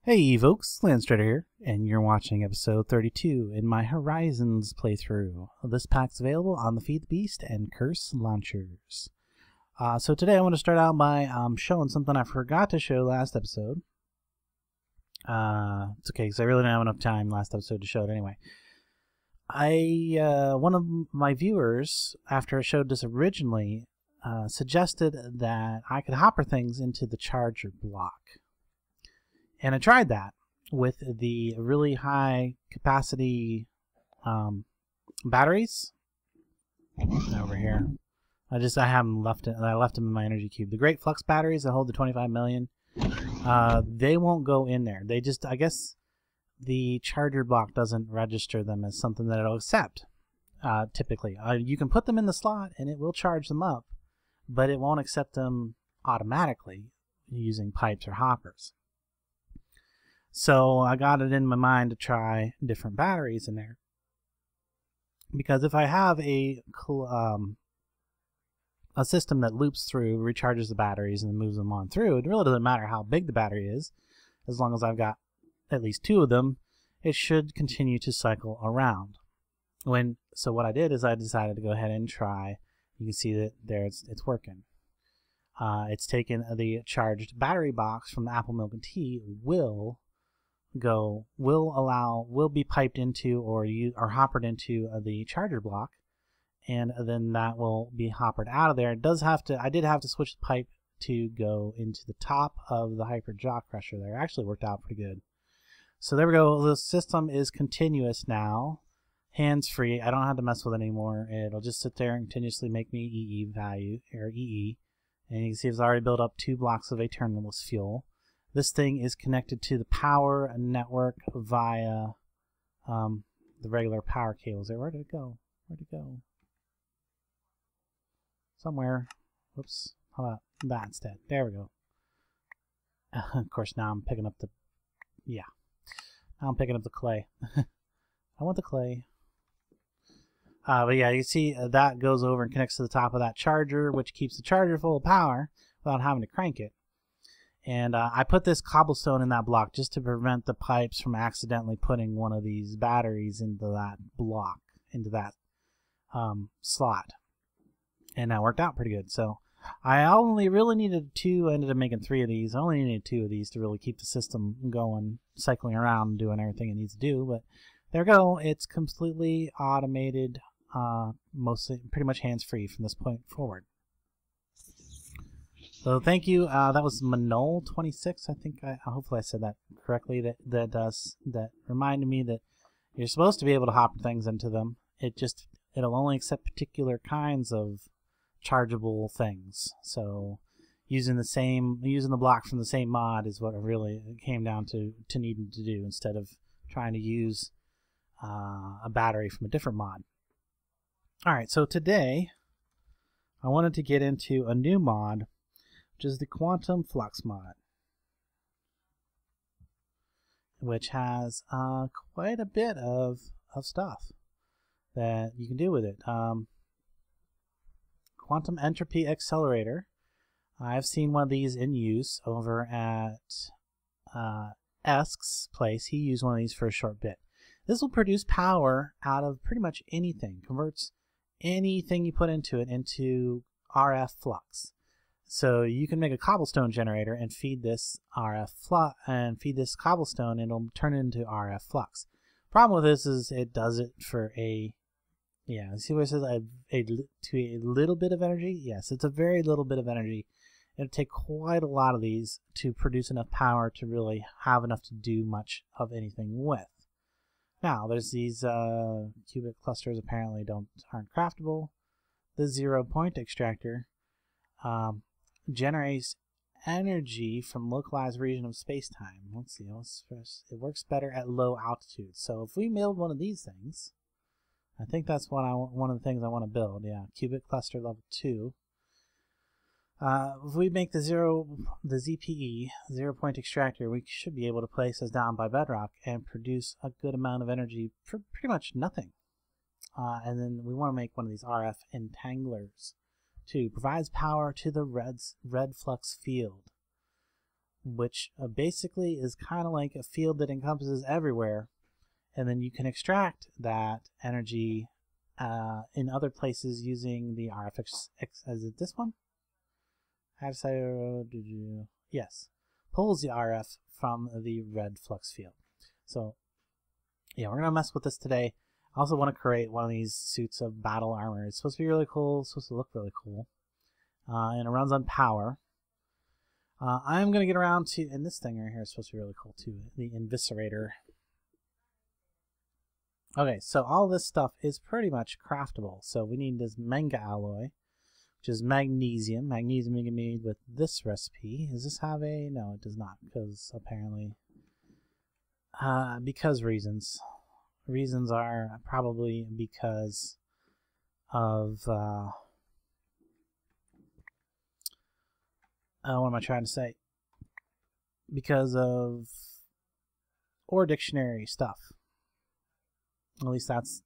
Hey folks, Landstryder here, and you're watching episode 32 in my Horizons playthrough. This pack's available on the Feed the Beast and Curse launchers. So today I want to start out by showing something I forgot to show last episode. It's okay, because I really didn't have enough time last episode to show it anyway. One of my viewers, after I showed this originally, suggested that I could hopper things into the charger block. And I tried that with the really high capacity batteries over here. I haven't left it. I left them in my energy cube. The Great Flux batteries that hold the 25 million, they won't go in there. They just, I guess, the charger block doesn't register them as something that it'll accept. Typically, you can put them in the slot and it will charge them up, but it won't accept them automatically using pipes or hoppers. So I got it in my mind to try different batteries in there, because if I have a system that loops through, recharges the batteries, and moves them on through, it really doesn't matter how big the battery is. As long as I've got at least two of them, it should continue to cycle around. So what I did is I decided to go ahead and try. You can see that there it's working. It's taken the charged battery box from the apple milk and tea, will be piped into or hoppered into the charger block, and then that will be hoppered out of there. I did have to switch the pipe to go into the top of the hyper jaw crusher there. It actually worked out pretty good. So there we go. The system is continuous now, hands-free. I don't have to mess with it anymore. It'll just sit there and continuously make me EE value, or EE, and you can see it's already built up 2 blocks of eternalist fuel. This thing is connected to the power network via the regular power cables there. Where did it go? Where'd it go? Somewhere. Whoops. How about that instead? There we go. Of course, now I'm picking up the... Yeah. Now I'm picking up the clay. I want the clay. But yeah, you see that goes over and connects to the top of that charger, which keeps the charger full of power without having to crank it. And I put this cobblestone in that block just to prevent the pipes from accidentally putting one of these batteries into that block, into that slot. And that worked out pretty good. So I only really needed 2. I ended up making 3 of these. I only needed 2 of these to really keep the system going, cycling around, doing everything it needs to do. But there we go. It's completely automated, mostly pretty much hands-free from this point forward. So thank you. That was Manol26. I think hopefully I said that correctly. That reminded me that you're supposed to be able to hopper things into them. It'll only accept particular kinds of chargeable things. So using the block from the same mod is what it really came down to needing to do, instead of trying to use a battery from a different mod. All right. So today I wanted to get into a new mod, which is the Quantum Flux mod, which has quite a bit of stuff that you can do with it. Quantum Entropy Accelerator. I've seen one of these in use over at Esk's place. He used one of these for a short bit. This will produce power out of pretty much anything. Converts anything you put into it into RF flux. So you can make a cobblestone generator and feed this RF flux and feed this cobblestone, and it'll turn it into RF flux. Problem with this is it does it for see what it says, to a little bit of energy. Yes, it's a very little bit of energy. It'll take quite a lot of these to produce enough power to really have enough to do much of anything with. Now there's these qubit clusters apparently aren't craftable. The 0-point extractor generates energy from localized region of space-time. Let's see. It works better at low altitude. So if we build one of these things, I think that's one of the things I want to build. Yeah, qubit cluster level 2. If we make the ZPE 0-point extractor, we should be able to place us down by bedrock and produce a good amount of energy for pretty much nothing. And then we want to make one of these RF entanglers. 2. Provides power to the red flux field. which basically is kind of like a field that encompasses everywhere, and then you can extract that energy in other places using the RFX. Is it this one? Yes, pulls the RF from the red flux field. So yeah, we're gonna mess with this today. I also want to create one of these suits of battle armor. It's supposed to be really cool. It's supposed to look really cool, and it runs on power. I'm gonna get around to, and this thing right here is supposed to be really cool too, the Inviscerator. Okay, so all this stuff is pretty much craftable. So we need this manga alloy, which is magnesium. Magnesium can be made with this recipe. Does this have a? No, it does not, because apparently, because reasons. Reasons are probably because of what am I trying to say? Because of Ore Dictionary stuff. At least that's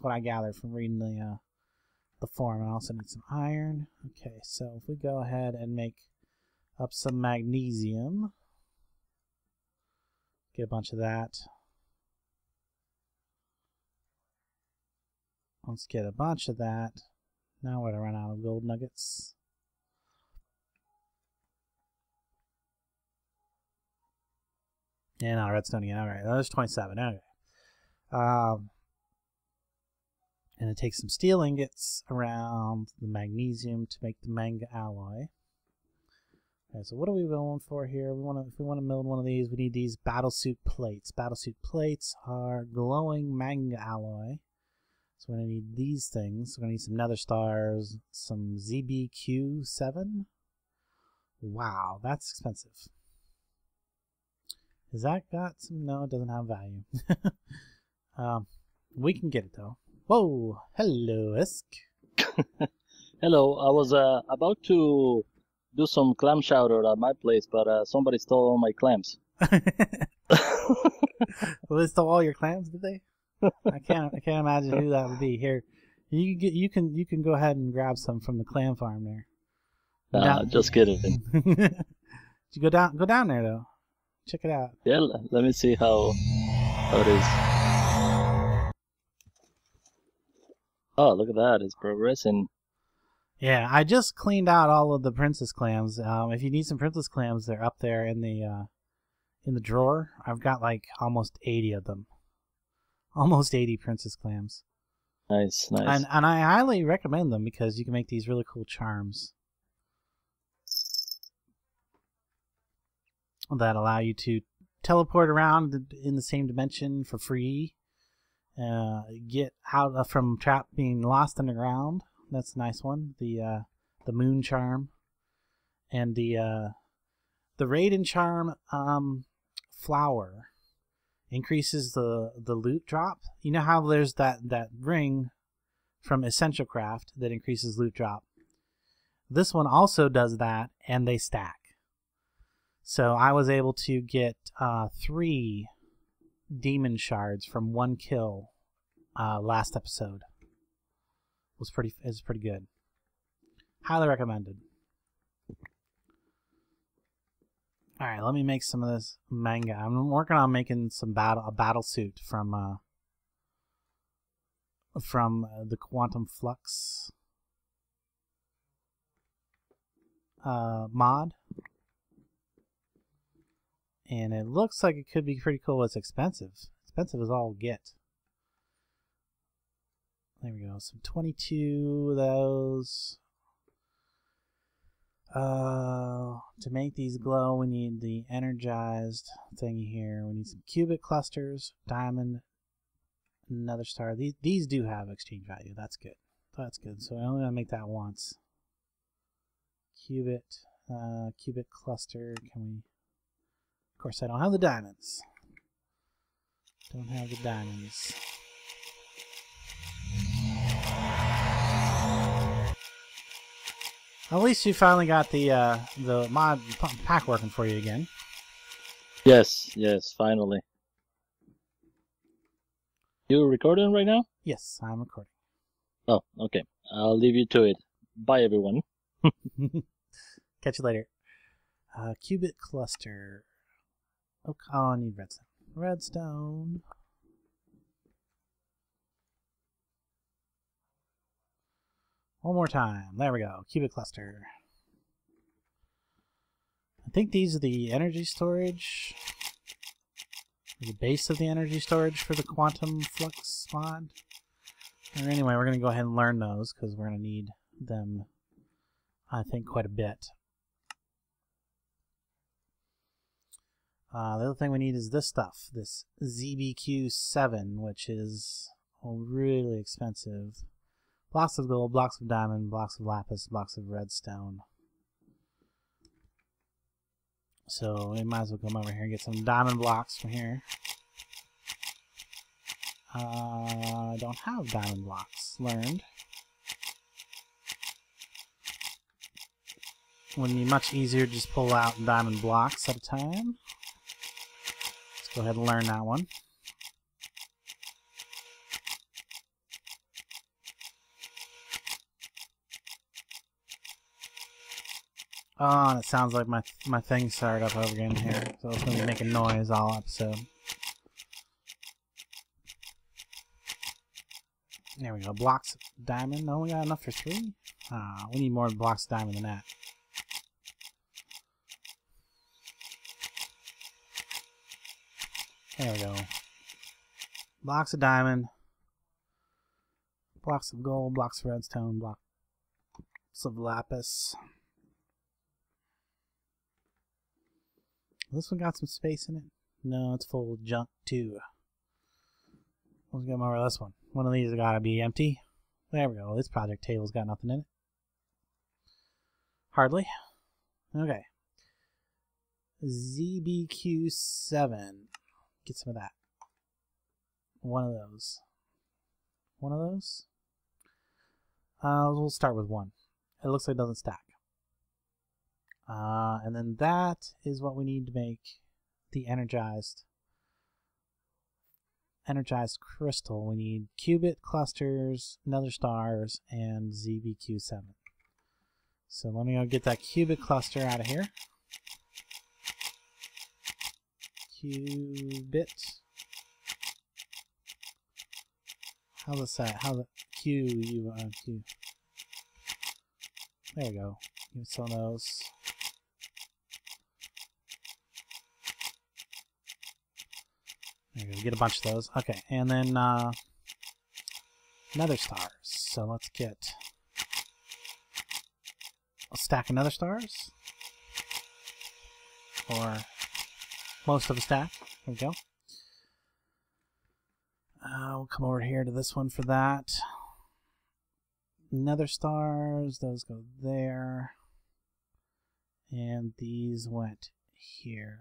what I gathered from reading the forum. I also need some iron. Okay, so if we go ahead and make up some magnesium, get a bunch of that. Let's get a bunch of that. Now we're gonna run out of gold nuggets. And not redstone again. Alright, there's 27. Okay. And it takes some steel ingots around the magnesium to make the manga alloy. Okay, so what are we going for here? If we want to build one of these, we need these battlesuit plates. Battlesuit plates are glowing manga alloy. So we're going to need these things. We're going to need some nether stars, some ZBQ7. Wow, that's expensive. Has that got some? No, it doesn't have value. We can get it though. Whoa, hello, Isk. Hello, I was about to do some clam chowder at my place, but somebody stole all my clams. Well, they stole all your clams, did they? I can't imagine who that would be. Here, you can go ahead and grab some from the clam farm there. Just kidding. Did you go down there though? Check it out. Yeah, let me see how it is. Oh, look at that! It's progressing. Yeah, I just cleaned out all of the princess clams. If you need some princess clams, they're up there in the drawer. I've got like almost 80 of them. Almost 80 princess clams. Nice, nice. And I highly recommend them because you can make these really cool charms that allow you to teleport around in the same dimension for free. Get out from being lost underground. That's a nice one. The moon charm, and the Raiden charm flower increases the loot drop. You know how there's that ring from Essential Craft that increases loot drop. This one also does that, and they stack. So I was able to get 3 demon shards from 1 kill last episode. It's pretty good. Highly recommended. Alright, let me make some of this manga. I'm working on making a battle suit from the Quantum Flux mod. And it looks like it could be pretty cool. It's expensive. Expensive as all get. There we go. Some 22 of those. To make these glow, we need the energized thingy here. We need some cubic clusters, diamond, another star. These do have exchange value. That's good. That's good. So I'm only gonna make that once. Cubic cluster. Can we? Of course, I don't have the diamonds. Don't have the diamonds. At least you finally got the mod pack working for you again. Yes, finally. You recording right now? Yes, I'm recording. Oh, okay. I'll leave you to it. Bye, everyone. Catch you later. Qubit cluster. Oh, I need redstone. Redstone. One more time. There we go. Qubit cluster. I think these are the energy storage. The base of the energy storage for the Quantum Flux mod. Or anyway, we're going to go ahead and learn those because we're going to need them, I think, quite a bit. The other thing we need is this stuff, this ZBQ7, which is really expensive. Blocks of gold, blocks of diamond, blocks of lapis, blocks of redstone. So we might as well come over here and get some diamond blocks from here. I don't have diamond blocks learned. Wouldn't be much easier to just pull out diamond blocks at a time. Let's go ahead and learn that one. Oh, and it sounds like my thing started up over again here, so it's going to be making noise all episode. There we go. Blocks of diamond. No, we got enough for 3? We need more blocks of diamond than that. There we go. Blocks of diamond. Blocks of gold. Blocks of redstone. Blocks of lapis. This one got some space in it? No, it's full of junk too. Let's get over this one. One of these has got to be empty. There we go. This project table's got nothing in it. Hardly. Okay. ZBQ7. Get some of that. One of those. One of those? We'll start with one. It looks like it doesn't stack. And then that is what we need to make the energized crystal. We need qubit clusters, nether stars, and ZBQ7. So let me go get that qubit cluster out of here. Qubit. How's it say? How's it? Q. There we go. Give some of those. There we go. Get a bunch of those. Okay, and then nether stars. So let's get a stack of nether stars. Or most of a stack. There we go. We'll come over here to this one for that. Nether stars, those go there. And these went here.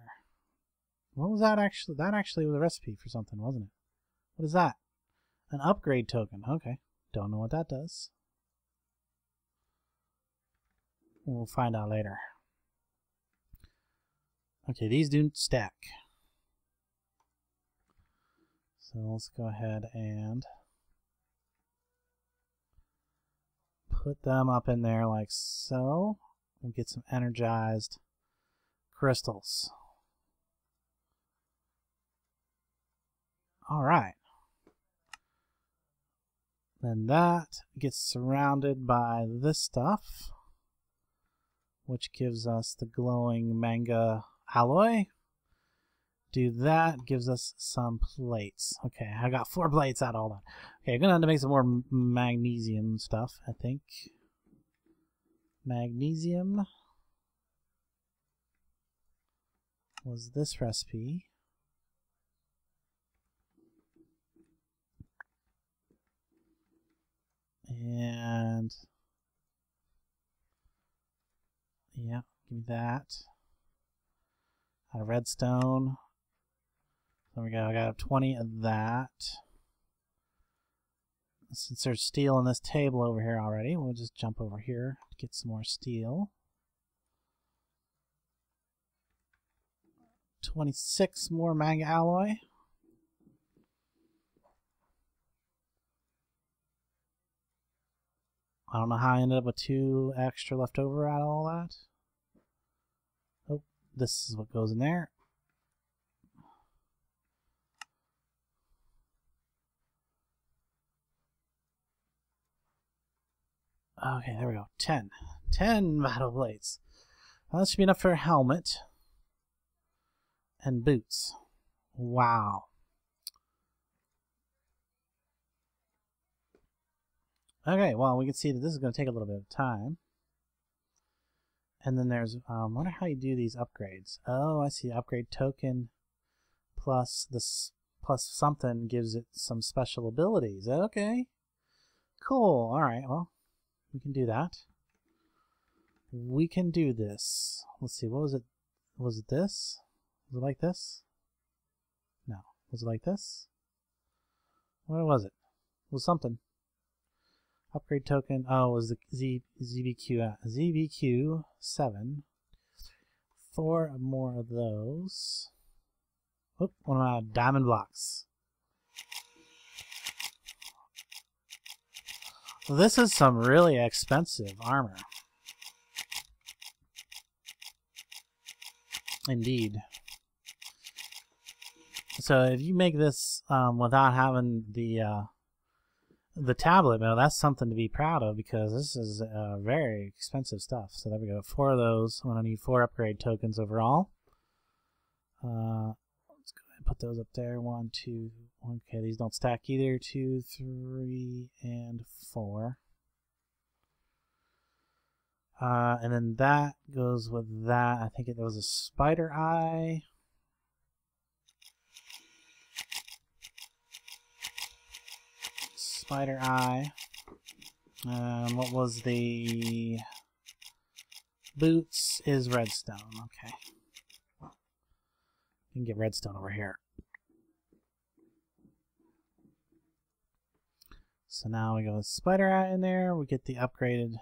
What was that actually? That actually was a recipe for something, wasn't it? What is that? An upgrade token. Okay. Don't know what that does. We'll find out later. Okay, these do stack. So let's go ahead and put them up in there like so. We'll get some energized crystals. Alright. Then that gets surrounded by this stuff, which gives us the glowing manga alloy. Do that, gives us some plates. Okay, I got 4 plates out of all that. Okay, I'm gonna have to make some more magnesium stuff, I think. Magnesium was this recipe. And yeah, give me that. Out of redstone. There we go. I got 20 of that. Since there's steel on this table over here already, we'll just jump over here to get some more steel. 26 more manga alloy. I don't know how I ended up with 2 extra left over out of all that. Oh, this is what goes in there. Okay, there we go. 10 battle plates. Well, that should be enough for a helmet and boots. Wow. Okay, well, we can see that this is going to take a little bit of time. And then there's, I wonder how you do these upgrades. Oh, I see. Upgrade token plus this plus something gives it some special abilities. Okay. Cool. All right, well, we can do that. We can do this. Let's see, what was it? Was it this? Was it like this? No. Was it like this? What was it? It was something. Upgrade token. Oh, it was the ZBQ 7. 4 more of those. Oop, one of my diamond blocks. This is some really expensive armor. Indeed. So if you make this without having the tablet, well, that's something to be proud of, because this is very expensive stuff. So there we go. 4 of those. I'm going to need 4 upgrade tokens overall. Let's go ahead and put those up there. 1, 2. Okay, these don't stack either. 2, 3, and 4. And then that goes with that. I think it was a spider eye. Spider eye. What was the boots is redstone. Okay. You can get redstone over here. So now we go with spider eye in there. We get the upgraded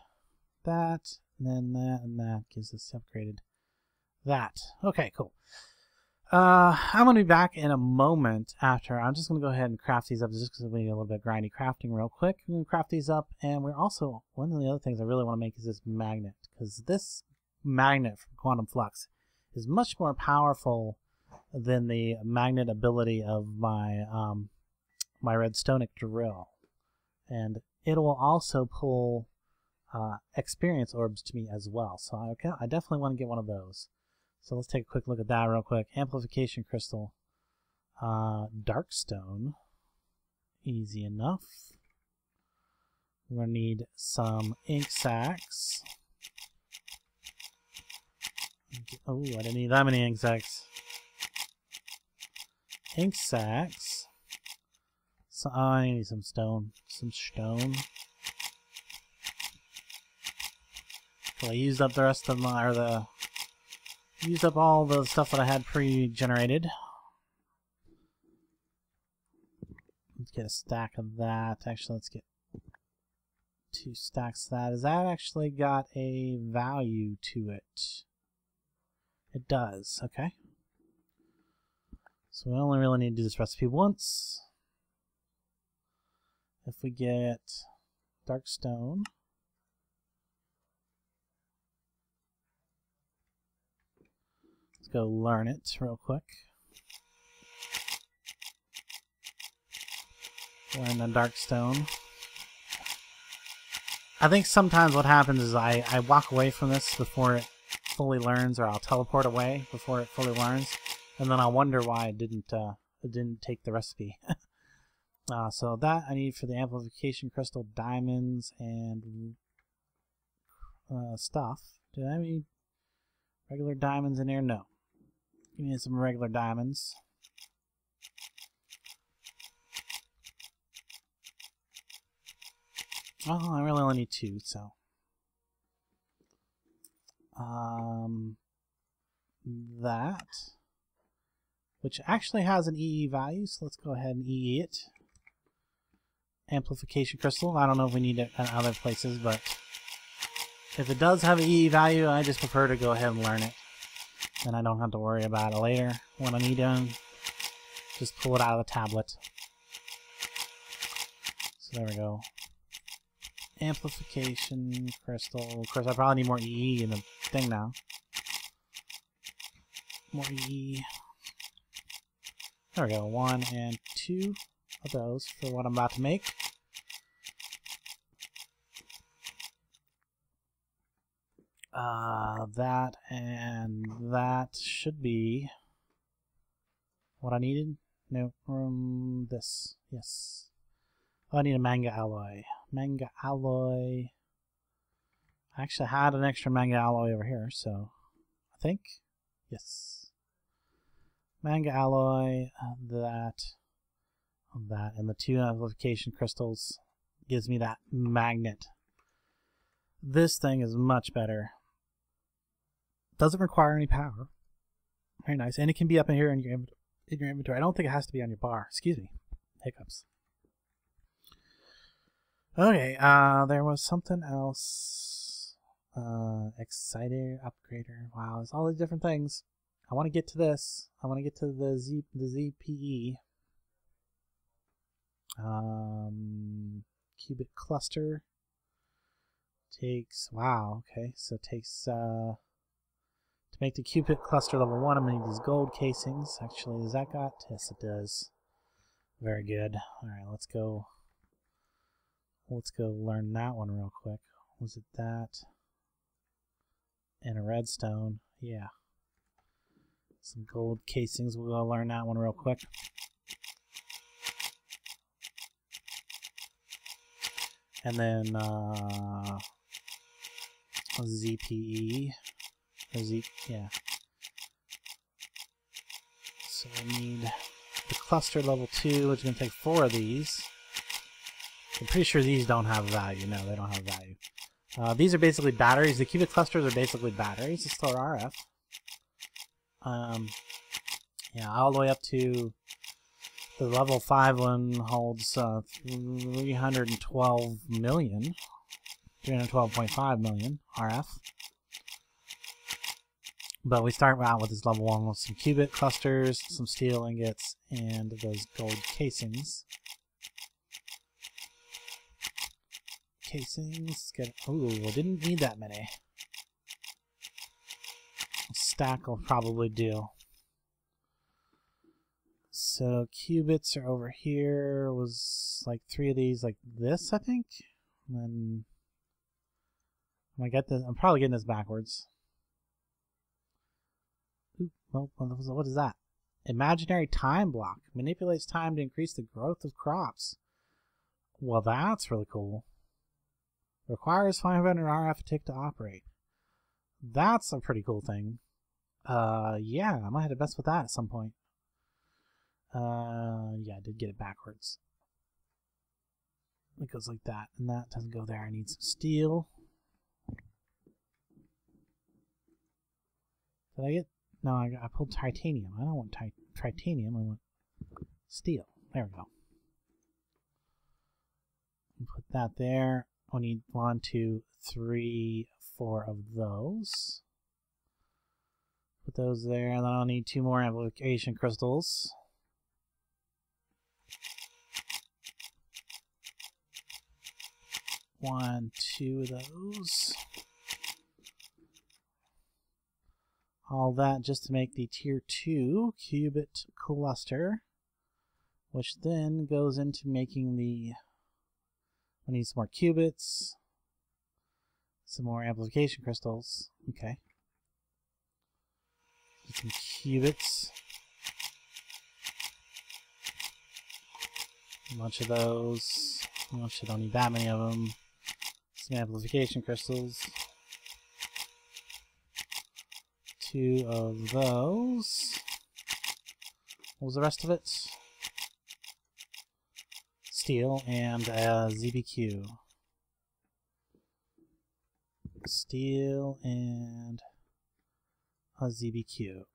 that, and then that, and that gives us the upgraded that. Okay, cool. I'm going to be back in a moment after. I'm just going to go ahead and craft these up just because we need a little bit of grindy crafting real quick. I'm going to craft these up, and we're also, one of the other things I really want to make is this magnet, because this magnet from Quantum Flux is much more powerful than the magnet ability of my my redstonic drill, and it will also pull experience orbs to me as well. So I definitely want to get one of those. So let's take a quick look at that real quick. Amplification crystal, darkstone, easy enough. We're gonna need some ink sacks. Oh, I didn't need that many ink sacks. Ink sacks. So I need some stone. Some stone. So I used up the rest of my, used up all the stuff that I had pre-generated. Let's get a stack of that. Actually, let's get 2 stacks of that. Has that actually got a value to it? It does. Okay. So we only really need to do this recipe once. If we get dark stone, let's go learn it real quick. Learn the dark stone. I think sometimes what happens is I walk away from this before it fully learns, or I'll teleport away before it fully learns, and then I'll wonder why it didn't take the recipe. So that I need for the amplification crystal, diamonds, and stuff. Did I need regular diamonds in there? No. Give me some regular diamonds. Oh, I really only need 2, so. That. Which actually has an EE value, so let's go ahead and EE it. Amplification crystal. I don't know if we need it in other places, but if it does have an EE value, I just prefer to go ahead and learn it. And I don't have to worry about it later when I need to just pull it out of the tablet. So there we go. Amplification crystal. Of course, I probably need more EE in the thing now. More E. There we go. 1 and 2 of those for what I'm about to make. That and that should be what I needed. No, this. Yes. Oh, I need a manga alloy. Manga alloy. I actually had an extra manga alloy over here, so I think. Yes. Manga alloy, that, and the 2 amplification crystals gives me that magnet. This thing is much better. Doesn't require any power. Very nice. And it can be up in here in your inventory. I don't think it has to be on your bar. Excuse me. Hiccups. Okay, there was something else. Exciter, upgrader. Wow, there's all these different things. I want to get to this. I want to get to the ZPE. Qubit cluster. Takes, wow, okay, so it takes, to make the qubit cluster level 1, I'm going to need these gold casings. Actually, does that got? Yes, it does. Very good. Alright, let's go learn that one real quick. Was it that? And a redstone, yeah. Some gold casings, we'll go learn that one real quick. And then, ZPE, or Z, yeah. So we need the cluster level 2, which is going to take 4 of these. I'm pretty sure these don't have value. No, they don't have value. These are basically batteries. The qubit clusters are basically batteries to store RF. Yeah, all the way up to the level 5 one holds 312.5 million RF. But we start out with this level 1 with some qubit clusters, some steel ingots, and those gold casings. Casings, get, ooh, I didn't need that many. A stack will probably do. So qubits are over here, was like 3 of these like this, I think. And then I'm probably getting this backwards. Ooh, well, what is that? Imaginary time block. Manipulates time to increase the growth of crops. Well, that's really cool. Requires 500 RF tick to operate. That's a pretty cool thing. Yeah, I might have to mess with that at some point. Yeah, I did get it backwards. It goes like that, and that doesn't go there. I need some steel. Did I get? No, I pulled titanium. I don't want titanium. I want steel. There we go. Put that there. I need 1, 2, 3, 4 of those. Put those there, and then I'll need 2 more amplification crystals. One, 2 of those. All that just to make the tier 2 qubit cluster, which then goes into making the, I need some more qubits, some more amplification crystals. Okay. Get some qubits. A bunch of those. Actually, don't need that many of them. Some amplification crystals. 2 of those. What was the rest of it? Steel and ZBQ. Steel and a ZBQ.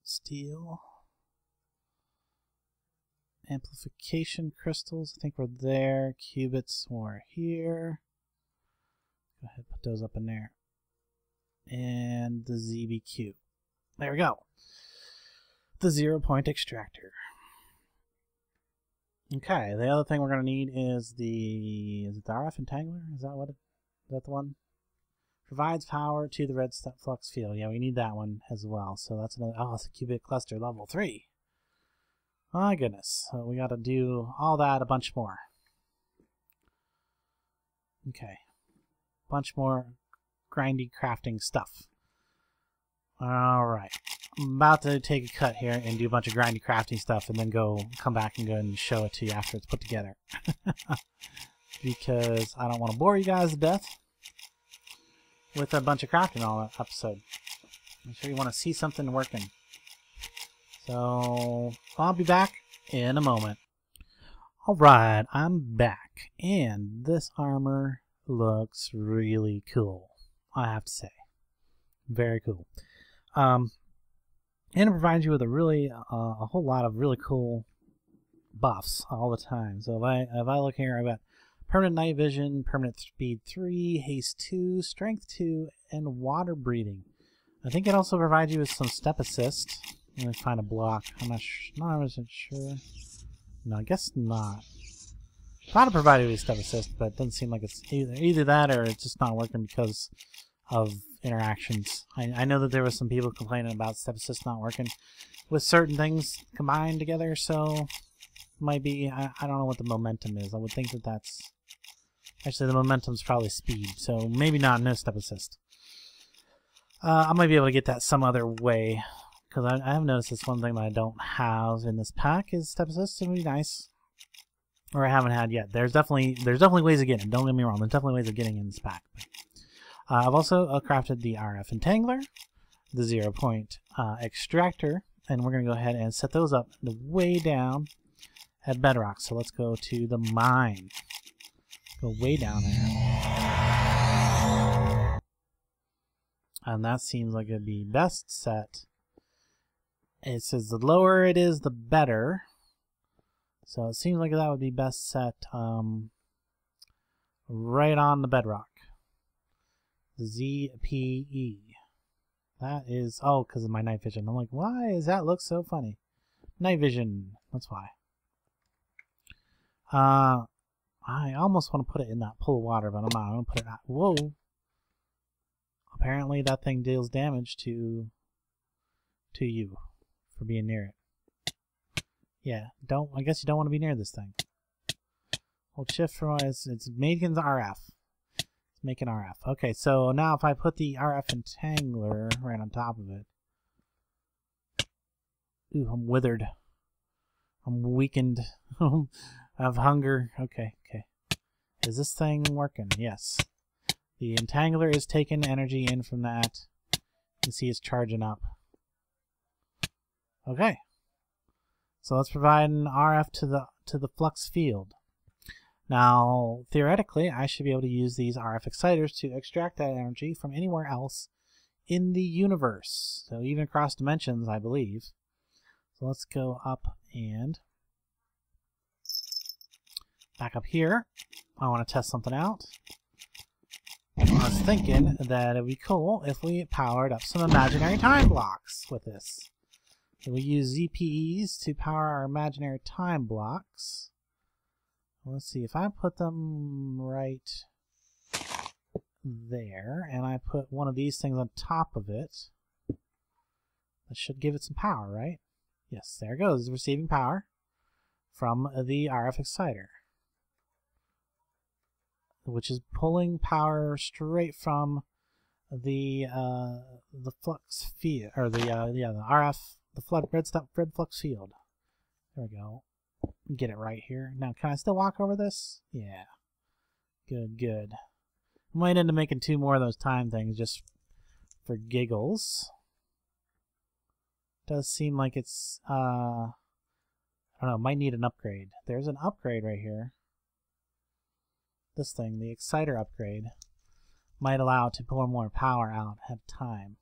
Steel. Amplification crystals, I think we're there. Qubits were here. Go ahead, put those up in there. And the ZBQ. There we go. The 0-point extractor. Okay, the other thing we're going to need is the RF entangler. Is that the one? Provides power to the red flux field. Yeah, we need that one as well. So that's another. Oh, it's a qubit cluster level 3. My goodness. So we got to do all that, a bunch more. Okay. Bunch more grindy crafting stuff. Alright. I'm about to take a cut here and do a bunch of grindy crafting stuff and then come back and go and show it to you after it's put together. Because I don't want to bore you guys to death with a bunch of crafting all that episode. I'm sure you want to see something working. So I'll be back in a moment. Alright, I'm back. And this armor looks really cool, I have to say. Very cool. And it provides you with a whole lot of really cool buffs all the time. So if I look here, I've got permanent night vision, permanent speed 3, haste 2, strength 2, and water breathing. I think it also provides you with some step assist. Let me find a block. I'm not 100% sure. No, I guess not. Thought it provided you with step assist, but it doesn't seem like it's either that or it's just not working because of interactions. I know that there was some people complaining about step assist not working with certain things combined together, so might be, I don't know what the momentum is. I would think that that's actually the momentum's probably speed, so maybe no step assist. I might be able to get that some other way, because I have noticed this one thing that I don't have in this pack is step assist. It would be nice, or I haven't had yet. There's definitely ways of getting it. Don't get me wrong. There's definitely ways of getting in this pack. I've also crafted the RF Entangler, the 0-point extractor, and we're going to go ahead and set those up way down at bedrock. So let's go to the mine. Go way down there. And that seems like it'd be best set. It says the lower it is, the better. So it seems like that would be best set right on the bedrock. ZPE. That is, oh, because of my night vision. I'm like, why does that look so funny? Night vision. That's why. I almost want to put it in that pool of water, but I'm not. I'm going to put it out. Whoa. Apparently that thing deals damage to you for being near it. Yeah, I guess you don't want to be near this thing. Hold shift for it's making the RF. It's making RF. Okay, so now if I put the RF Entangler right on top of it. Ooh, I'm withered. I'm weakened. I have hunger. Okay. Is this thing working? Yes. The Entangler is taking energy in from that. You can see it's charging up. Okay. So let's provide an RF to the flux field. Now, theoretically, I should be able to use these RF exciters to extract that energy from anywhere else in the universe. So even across dimensions, I believe. So let's go up and back up here. I want to test something out. I was thinking that it would be cool if we powered up some imaginary time blocks with this. So we use ZPEs to power our imaginary time blocks. Let's see, if I put them right there, and I put one of these things on top of it, that should give it some power, right? Yes, there it goes. It's receiving power from the RF exciter, which is pulling power straight from the flux field, or the RF, the red flux field. There we go. Get it right here. Now, can I still walk over this? Yeah. Good. I might end up making 2 more of those time things just for giggles. Does seem like it's I don't know, might need an upgrade. There's an upgrade right here. This thing, the exciter upgrade, might allow it to pull more power out at a time.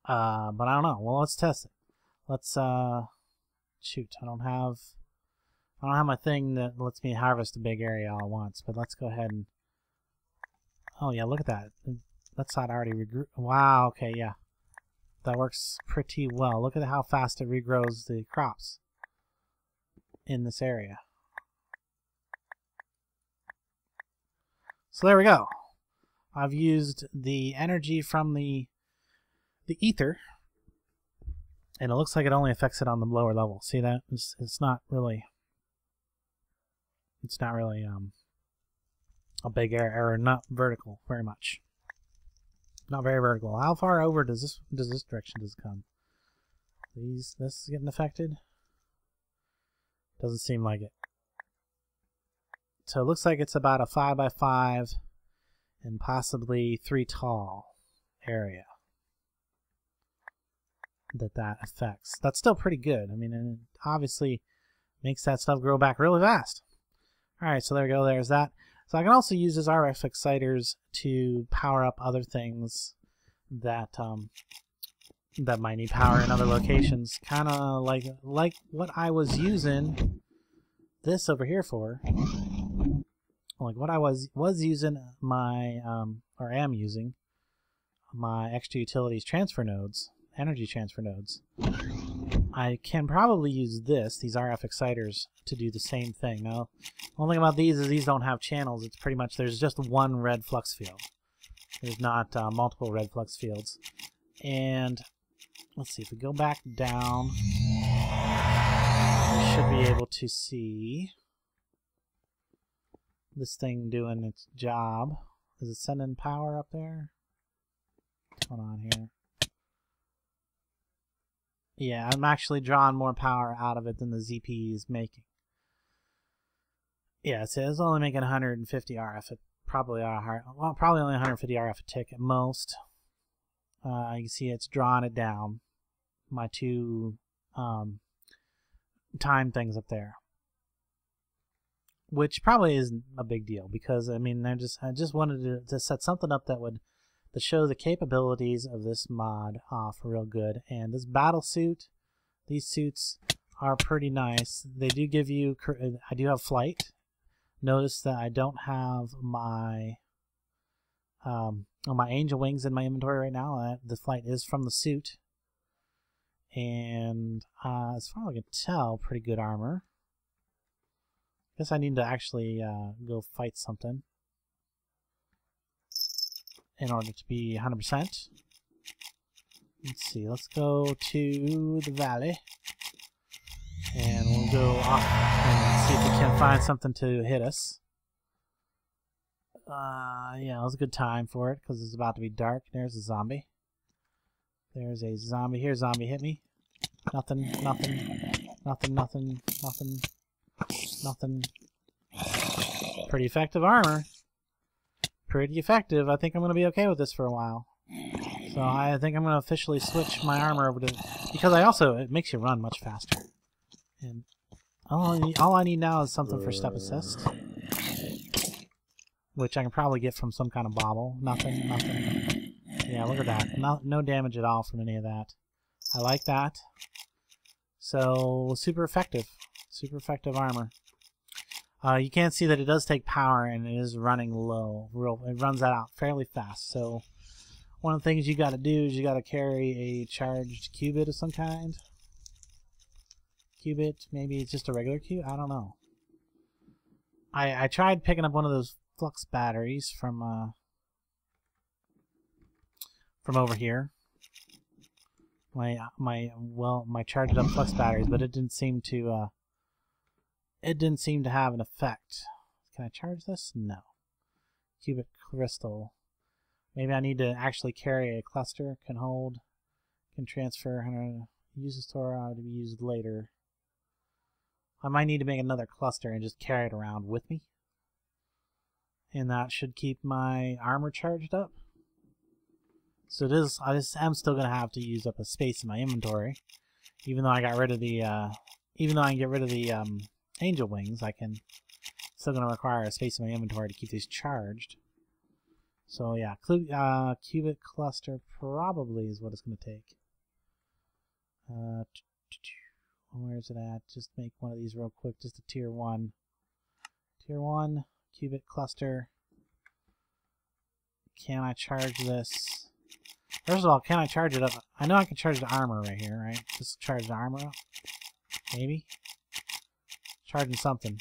But I don't know. Well, let's test it. Let's shoot. I don't have my thing that lets me harvest a big area all at once, but let's go ahead and, oh yeah, look at that. That side already regrew. Wow, okay, yeah. That works pretty well. Look at how fast it regrows the crops in this area. So there we go. I've used the energy from the ether, and it looks like it only affects it on the lower level. See that? It's not really a big error, not vertical very much. Not very vertical. How far over does this direction come? This is getting affected? Doesn't seem like it. So it looks like it's about a 5x5 and possibly 3 tall area that affects. That's still pretty good. I mean, and it obviously makes that stuff grow back really fast. Alright, so there we go. There's that. So I can also use these RF exciters to power up other things that that might need power in other locations. Kind of like what I was using this over here for. Like what I was using my or am using my extra utilities transfer nodes, energy transfer nodes. I can probably use these RF exciters to do the same thing. Now, the only thing about these is these don't have channels. It's pretty much, there's just one red flux field. There's not multiple red flux fields. And let's see, if we go back down, we should be able to see this thing doing its job. Is it sending power up there? What's going on here? Yeah, I'm actually drawing more power out of it than the ZP is making. Yeah, so it's only making 150 RF. Probably only 150 RF a tick at most. You can see it's drawing it down. My two time things up there, which probably isn't a big deal because I mean I just wanted to set something up that would show the capabilities of this mod off real good. And this battle suit, these suits are pretty nice. They do give you, I do have flight. Notice that I don't have my my angel wings in my inventory right now. The flight is from the suit. And as far as I can tell, pretty good armor. Guess I need to actually go fight something in order to be 100%. Let's see, let's go to the valley and we'll go off and see if we can find something to hit us. Yeah, it was a good time for it because it's about to be dark. There's a zombie. There's a zombie here. Zombie hit me. Nothing, nothing, nothing, nothing, nothing, nothing. Pretty effective armor. Pretty effective. I think I'm going to be okay with this for a while. So I think I'm going to officially switch my armor over to... Because it makes you run much faster. And all I need now is something for step assist. Which I can probably get from some kind of bauble. Nothing, nothing. Yeah, look at that. No damage at all from any of that. I like that. So, super effective. Super effective armor. You can see that it does take power and it is running low. It runs that out fairly fast. So one of the things you got to do is you got to carry a charged qubit of some kind. Qubit, maybe it's just a regular qubit. I don't know. I tried picking up one of those flux batteries from over here. My charged up flux batteries, but it didn't seem to have an effect. Can I charge this? No. Qubit crystal. Maybe I need to actually carry a cluster. Can transfer. Use the store to be used later. I might need to make another cluster and just carry it around with me. And that should keep my armor charged up. So I'm still gonna have to use up a space in my inventory. Even though I got rid of the even though I can get rid of the angel wings, still going to require a space in my inventory to keep these charged. So yeah, qubit cluster probably is what it's going to take. Where's it at? Just make one of these real quick, just a tier 1. Tier 1, qubit cluster. Can I charge this? First of all, can I charge it up? I know I can charge the armor right here, right? Just charge the armor up. Maybe. Charging something.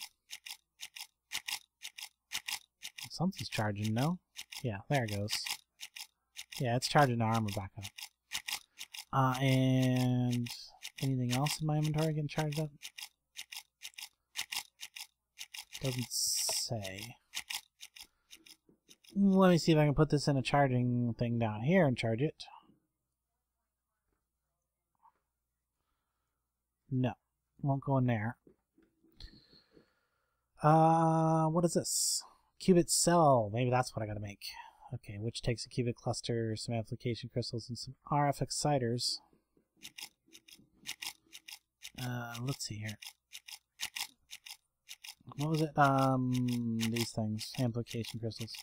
Something's charging, no? Yeah, there it goes. Yeah, it's charging the armor back up. And anything else in my inventory getting charged up? Doesn't say. Let me see if I can put this in a charging thing down here and charge it. No, won't go in there. What is this? Qubit cell. Maybe that's what I gotta make. Okay, which takes a qubit cluster, some application crystals, and some RF exciters. Let's see here. What was it? These things. Amplification crystals.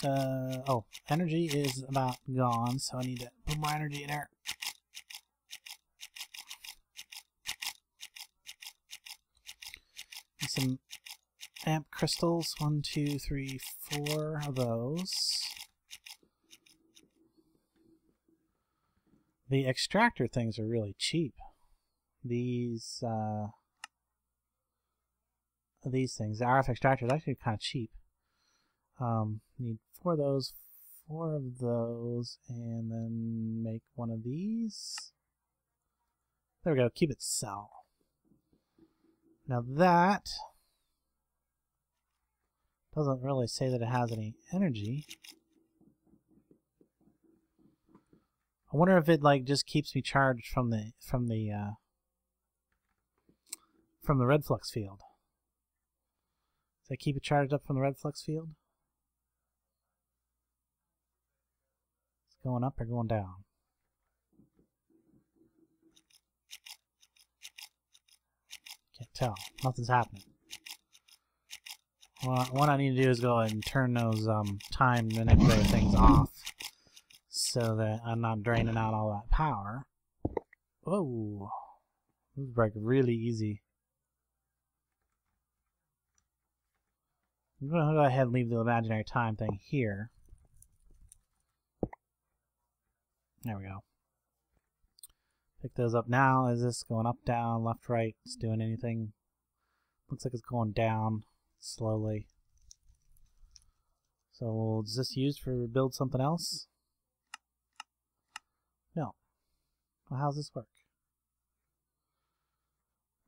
Oh, energy is about gone, so I need to put more energy in there. And some amp crystals. 1, 2, 3, 4 of those. The extractor things are really cheap. These things, the RF extractor is actually kind of cheap. Need 4 of those, 4 of those, and then make one of these. There we go, qubit cell. Now that doesn't really say that it has any energy. I wonder if it like just keeps me charged from the red flux field. Does that keep it charged up from the red flux field? It's going up or going down? Can't tell. Nothing's happening. Well, what I need to do is go ahead and turn those time manipulator things off so that I'm not draining out all that power. Whoa. This break really easy. I'm going to go ahead and leave the imaginary time thing here. There we go. Pick those up now. Is this going up, down, left, right? It's doing anything? Looks like it's going down slowly. So is this used for build something else? No. Well, how's this work?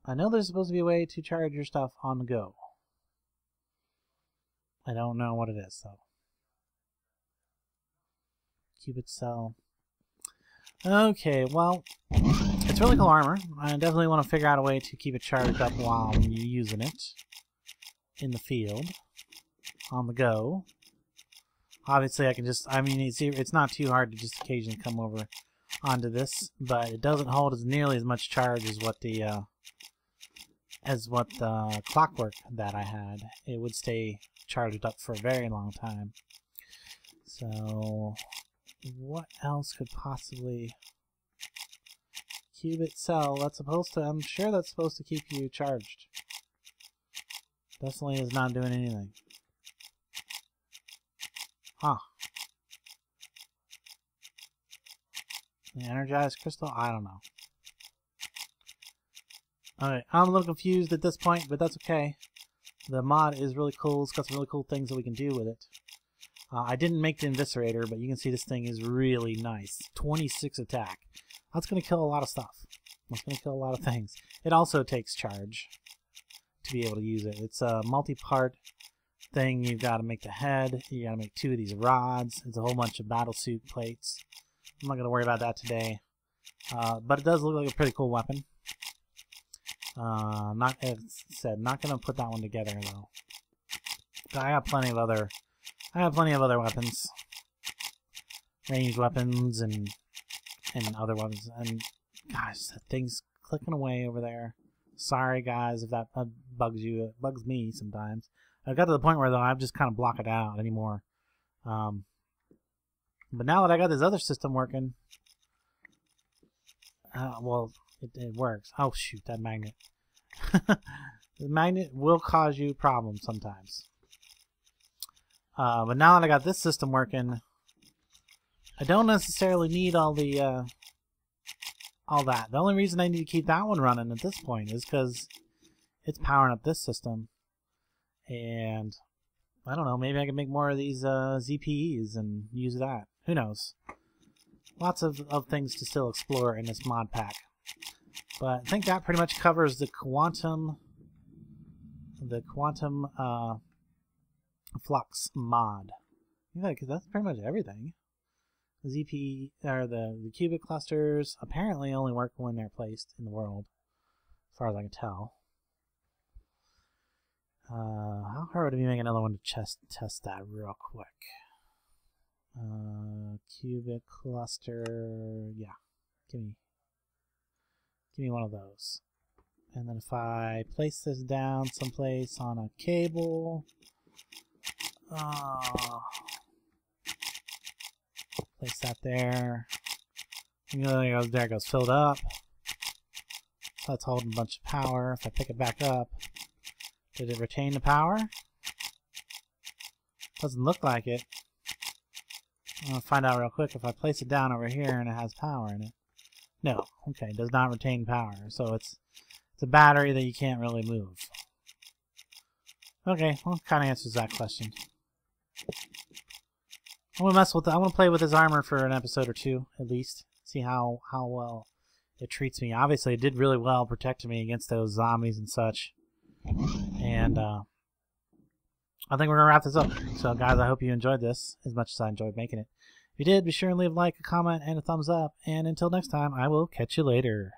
I know there's supposed to be a way to charge your stuff on the go. I don't know what it is though. Qubit cell. Okay, well, it's really cool armor. I definitely want to figure out a way to keep it charged up while you're using it in the field, on the go. Obviously, I can just, I mean, it's not too hard to just occasionally come over onto this, but it doesn't hold as nearly as much charge as what the clockwork that I had. It would stay charged up for a very long time. So what else could possibly... Qubit cell, that's supposed to, I'm sure that's supposed to keep you charged. Definitely is not doing anything. Huh. The energized crystal? I don't know. Alright, I'm a little confused at this point, but that's okay. The mod is really cool. It's got some really cool things that we can do with it. I didn't make the Eviscerator, but you can see this thing is really nice. 26 attack. That's going to kill a lot of stuff. That's going to kill a lot of things. It also takes charge to be able to use it. It's a multi-part thing. You've got to make the head. You got to make 2 of these rods. It's a whole bunch of battle suit plates. I'm not going to worry about that today. But it does look like a pretty cool weapon. As said, not going to put that one together though. I have plenty of other weapons, ranged weapons, and other weapons. And gosh, that thing's clicking away over there. Sorry guys if that bugs you. It bugs me sometimes. I got to the point where though I've just kind of block it out anymore. But now that I got this other system working, well, it works. Oh shoot, that magnet. The magnet will cause you problems sometimes. But now that I got this system working, I don't necessarily need all the all that. The only reason I need to keep that one running at this point is because it's powering up this system. And I don't know, maybe I can make more of these ZPEs and use that. Who knows? Lots of things to still explore in this mod pack. But I think that pretty much covers the Quantum Flux mod. Yeah, because that's pretty much everything. The ZP or the qubit clusters apparently only work when they're placed in the world, as far as I can tell. How hard would it be to make another one to test that real quick? Qubit cluster, yeah. Give me one of those. And then if I place this down someplace on a cable, place that there. You know, there it goes, filled up. So that's holding a bunch of power. If I pick it back up, did it retain the power? Doesn't look like it. I'm gonna find out real quick. If I place it down over here and it has power in it. No, okay, does not retain power. So it's a battery that you can't really move. Okay, well, kind of answers that question. I want to mess with. I want to play with his armor for an episode or two at least. See how well it treats me. Obviously, it did really well protecting me against those zombies and such. And I think we're gonna wrap this up. So, guys, I hope you enjoyed this as much as I enjoyed making it. If you did, be sure and leave a like, a comment, and a thumbs up. And until next time, I will catch you later.